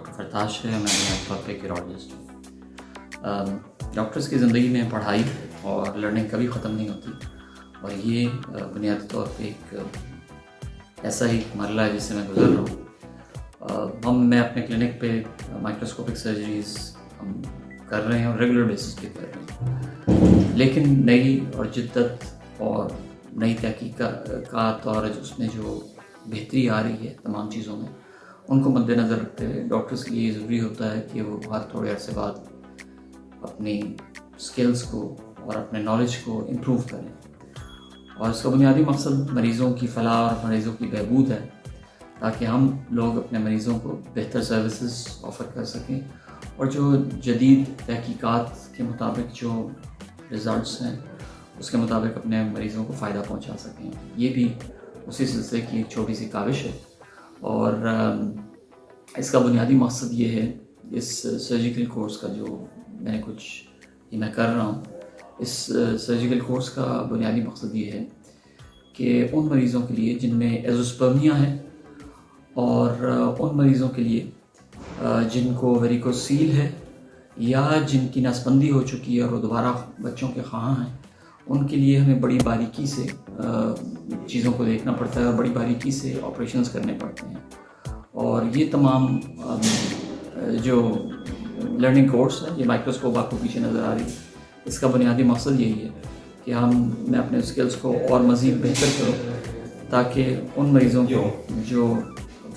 Doctor فرتاش ہے. میں عام طور پہ کیرالوجسٹ ہوں. ڈاکٹرس کی زندگی میں پڑھائی اور لرننگ کبھی ختم نہیں ہوتی, اور یہ بنیادی طور پہ ایک ایسا ہی مرحلہ ہے جس سے میں گزر رہا ہوں. میں اپنے کلینک پہ مائکروسکوپک سرجریز ہم کر رہے ہیں اور ریگولر بیسس پہ کر رہے ہیں, لیکن نئی اور جدت اور نئی تحقیقات اور اس میں جو بہتری آ رہی ہے تمام چیزوں میں, ان کو مد نظر رکھتے ہوئے ڈاکٹرس کے لیے ضروری ہوتا ہے کہ وہ ہر تھوڑے عرصے بعد اپنی اسکلس کو اور اپنے نالج کو امپروو کریں. اور اس کا بنیادی مقصد مریضوں کی فلاح اور مریضوں کی بہبود ہے, تاکہ ہم لوگ اپنے مریضوں کو بہتر سروسز آفر کر سکیں اور جو جدید تحقیقات کے مطابق جو رزلٹس ہیں اس کے مطابق اپنے مریضوں کو فائدہ پہنچا سکیں. یہ بھی اسی سلسلے کی ایک چھوٹی سی کاوش ہے, اور اس کا بنیادی مقصد یہ ہے, اس سرجیکل کورس کا جو میں کر رہا ہوں, اس سرجیکل کورس کا بنیادی مقصد یہ ہے کہ ان مریضوں کے لیے جن میں ایزوسپرمیا ہے, اور ان مریضوں کے لیے جن کو ویریکوسیل ہے یا جن کی نسبندی ہو چکی ہے اور وہ دوبارہ بچوں کے خواہاں ہیں, ان کے لیے ہمیں بڑی باریکی سے چیزوں کو دیکھنا پڑتا ہے اور بڑی باریکی سے آپریشنز کرنے پڑتے ہیں. اور یہ تمام جو لرننگ کورس ہے, یہ مائکروسکوپ آپ کو پیچھے نظر آ رہی ہے, اس کا بنیادی مقصد یہی ہے کہ میں اپنے اسکلس کو اور مزید بہتر کروں تاکہ ان مریضوں کو جو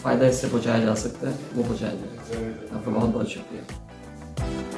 فائدہ اس سے پہنچایا جا سکتا ہے وہ پہنچایا جائے. آپ کا بہت بہت شکریہ.